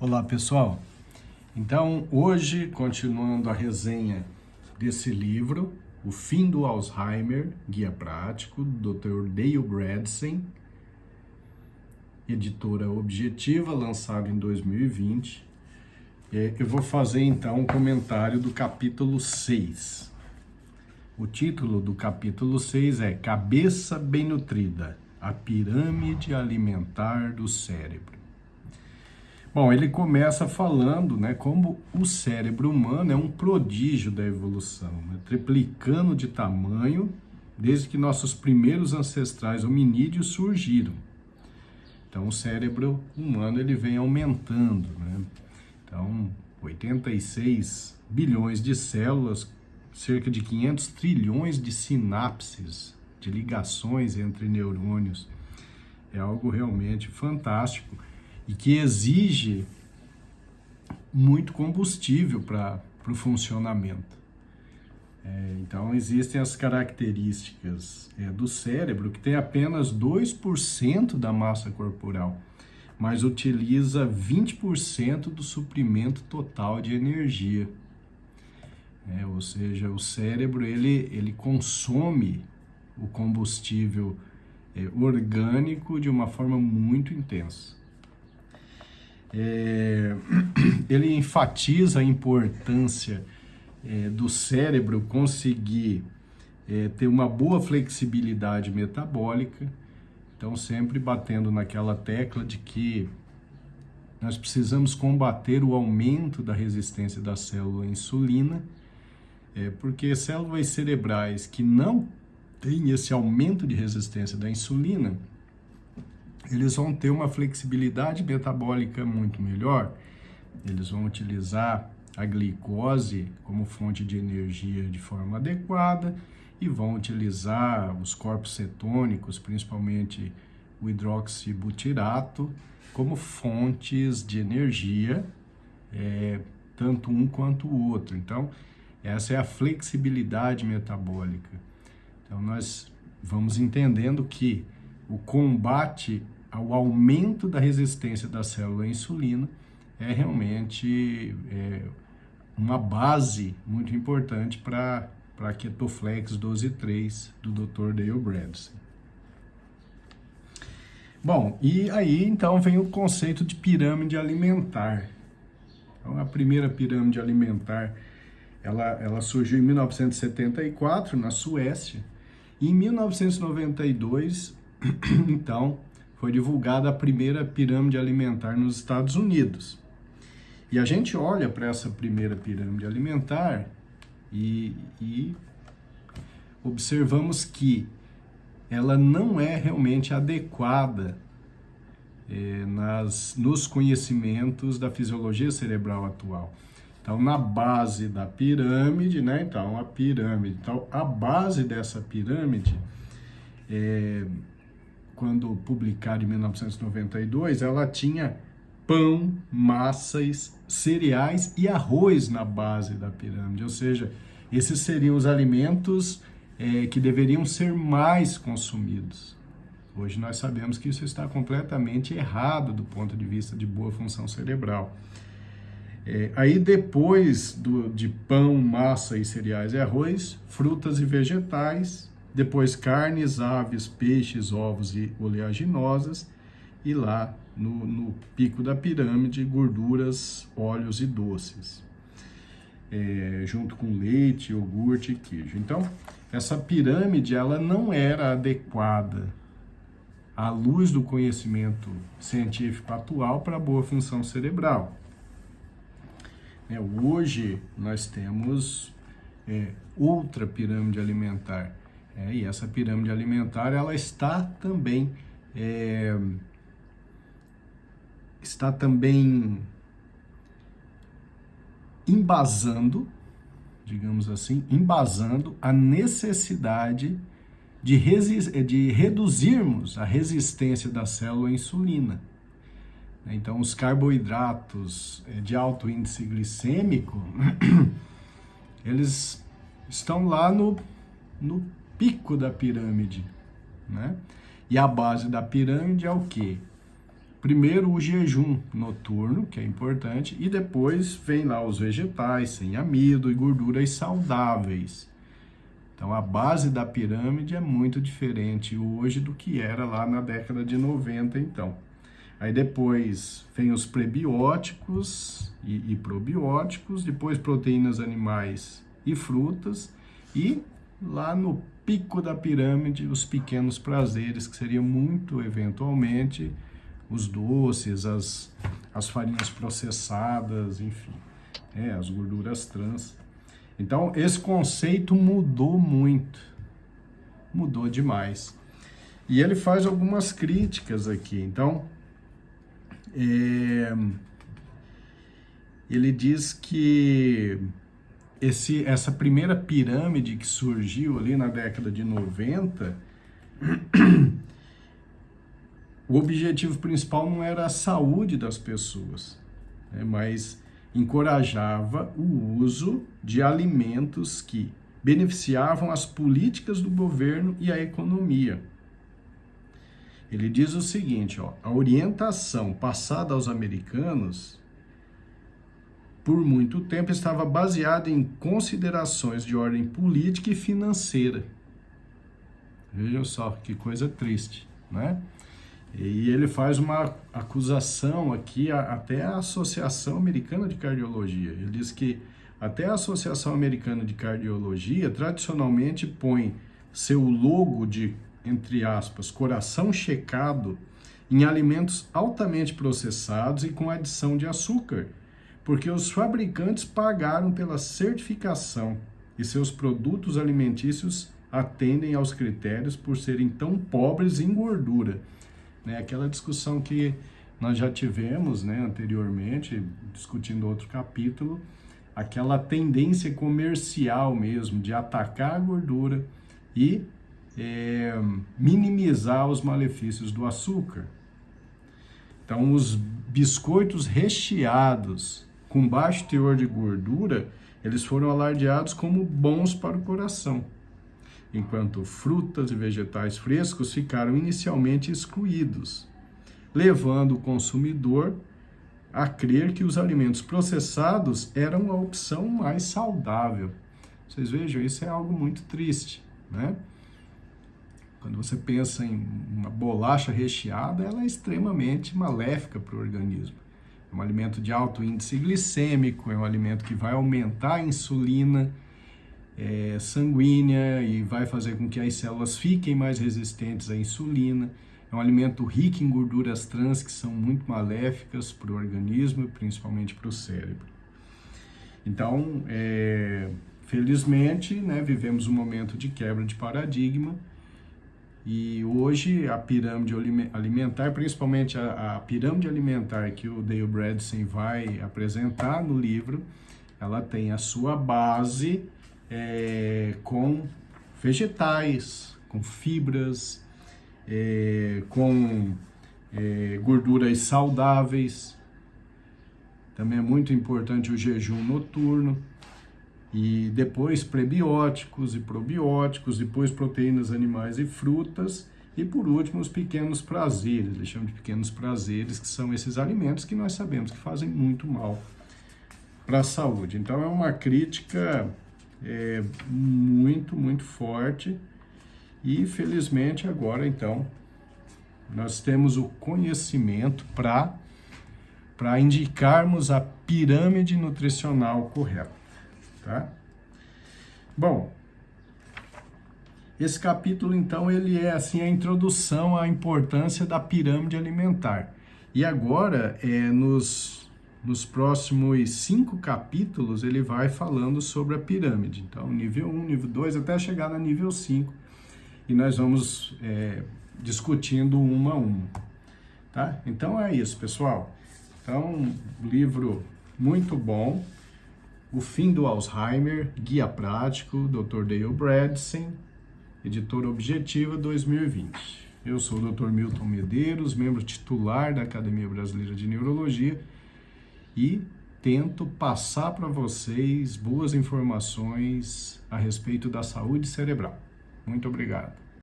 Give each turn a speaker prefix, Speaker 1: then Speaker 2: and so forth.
Speaker 1: Olá pessoal, então hoje continuando a resenha desse livro, O Fim do Alzheimer, Guia Prático, do Dr. Dale Bredesen, editora Objetiva, lançado em 2020. Eu vou fazer então um comentário do capítulo 6. O título do capítulo 6 é Cabeça Bem Nutrida, a Pirâmide Alimentar do Cérebro. Bom, ele começa falando, como o cérebro humano é um prodígio da evolução, triplicando de tamanho desde que nossos primeiros ancestrais hominídeos surgiram. Então, o cérebro humano ele vem aumentando, Então, 86 bilhões de células, cerca de 500 trilhões de sinapses, de ligações entre neurônios. É algo realmente fantástico e que exige muito combustível para o funcionamento. Então, existem as características do cérebro, que tem apenas 2% da massa corporal, mas utiliza 20% do suprimento total de energia. Ou seja, o cérebro ele consome o combustível orgânico de uma forma muito intensa. Ele enfatiza a importância do cérebro conseguir ter uma boa flexibilidade metabólica, então sempre batendo naquela tecla de que nós precisamos combater o aumento da resistência da célula à insulina, porque células cerebrais que não têm esse aumento de resistência da insulina, eles vão ter uma flexibilidade metabólica muito melhor, eles vão utilizar a glicose como fonte de energia de forma adequada e vão utilizar os corpos cetônicos, principalmente o hidroxibutirato, como fontes de energia, tanto um quanto o outro. Então, essa é a flexibilidade metabólica. Então, nós vamos entendendo que o combate ao aumento da resistência da célula à insulina é realmente uma base muito importante para a Ketoflex 12.3 do Dr. Dale Bredesen. Bom, e aí então vem o conceito de pirâmide alimentar. Então, a primeira pirâmide alimentar, ela surgiu em 1974 na Suécia, e em 1992, então, foi divulgada a primeira pirâmide alimentar nos Estados Unidos. E a gente olha para essa primeira pirâmide alimentar e observamos que ela não é realmente adequada nos conhecimentos da fisiologia cerebral atual. Então, na base da pirâmide, Então, a base dessa pirâmide, quando publicada em 1992, ela tinha pão, massas, cereais e arroz na base da pirâmide, ou seja, esses seriam os alimentos que deveriam ser mais consumidos. Hoje nós sabemos que isso está completamente errado do ponto de vista de boa função cerebral. Aí depois de pão, massa e cereais e arroz, frutas e vegetais, depois carnes, aves, peixes, ovos e oleaginosas, e lá no pico da pirâmide, gorduras, óleos e doces, junto com leite, iogurte e queijo. Então, essa pirâmide ela não era adequada à luz do conhecimento científico atual para a boa função cerebral. Hoje nós temos outra pirâmide alimentar, e essa pirâmide alimentar ela está também embasando, digamos assim, a necessidade de reduzirmos a resistência da célula à insulina. Então, os carboidratos de alto índice glicêmico, eles estão lá no pico da pirâmide, E a base da pirâmide é o quê? primeiro o jejum noturno, que é importante, e depois vem lá os vegetais, sem amido e gorduras saudáveis. Então, a base da pirâmide é muito diferente hoje do que era lá na década de 90, então. Aí depois vem os prebióticos e probióticos, depois proteínas animais e frutas, e lá no pico da pirâmide, os pequenos prazeres, que seriam muito eventualmente os doces, as farinhas processadas, enfim, as gorduras trans. Então, esse conceito mudou muito, mudou demais. E ele faz algumas críticas aqui. Então, ele diz que essa primeira pirâmide que surgiu ali na década de 90, o objetivo principal não era a saúde das pessoas, mas encorajava o uso de alimentos que beneficiavam as políticas do governo e a economia. Ele diz o seguinte, a orientação passada aos americanos, por muito tempo, estava baseada em considerações de ordem política e financeira. Vejam só que coisa triste, né? E ele faz uma acusação aqui até a Associação Americana de Cardiologia. Ele diz que até a Associação Americana de Cardiologia tradicionalmente põe seu logo de, entre aspas, coração checado em alimentos altamente processados e com adição de açúcar, porque os fabricantes pagaram pela certificação e seus produtos alimentícios atendem aos critérios por serem tão pobres em gordura. Aquela discussão que nós já tivemos, anteriormente, discutindo outro capítulo, aquela tendência comercial mesmo de atacar a gordura e minimizar os malefícios do açúcar. Então, os biscoitos recheados com baixo teor de gordura, eles foram alardeados como bons para o coração, enquanto frutas e vegetais frescos ficaram inicialmente excluídos, levando o consumidor a crer que os alimentos processados eram a opção mais saudável. Vocês vejam, isso é algo muito triste, né? Quando você pensa em uma bolacha recheada, ela é extremamente maléfica para o organismo. É um alimento de alto índice glicêmico, é um alimento que vai aumentar a insulina sanguínea e vai fazer com que as células fiquem mais resistentes à insulina. É um alimento rico em gorduras trans que são muito maléficas para o organismo, principalmente para o cérebro. Então, felizmente, vivemos um momento de quebra de paradigma e hoje a pirâmide alimentar, principalmente a pirâmide alimentar que o Dale Bredesen vai apresentar no livro, ela tem a sua base com vegetais, com fibras, com gorduras saudáveis. Também é muito importante o jejum noturno. E depois prebióticos e probióticos, depois proteínas animais e frutas. E por último, os pequenos prazeres. Eles chamam de pequenos prazeres, que são esses alimentos que nós sabemos que fazem muito mal para a saúde. Então é uma crítica muito, muito forte e felizmente agora então nós temos o conhecimento para indicarmos a pirâmide nutricional correta, tá? Bom, esse capítulo então ele é assim a introdução à importância da pirâmide alimentar e agora nos próximos 5 capítulos, ele vai falando sobre a pirâmide. Então, nível 1, nível 2, até chegar no nível 5. E nós vamos discutindo uma a uma. Tá? Então, é isso, pessoal. Então, livro muito bom. O Fim do Alzheimer, Guia Prático, Dr. Dale Bredesen, editora Objetiva 2020. Eu sou o Dr. Milton Medeiros, membro titular da Academia Brasileira de Neurologia, e tento passar para vocês boas informações a respeito da saúde cerebral. Muito obrigado.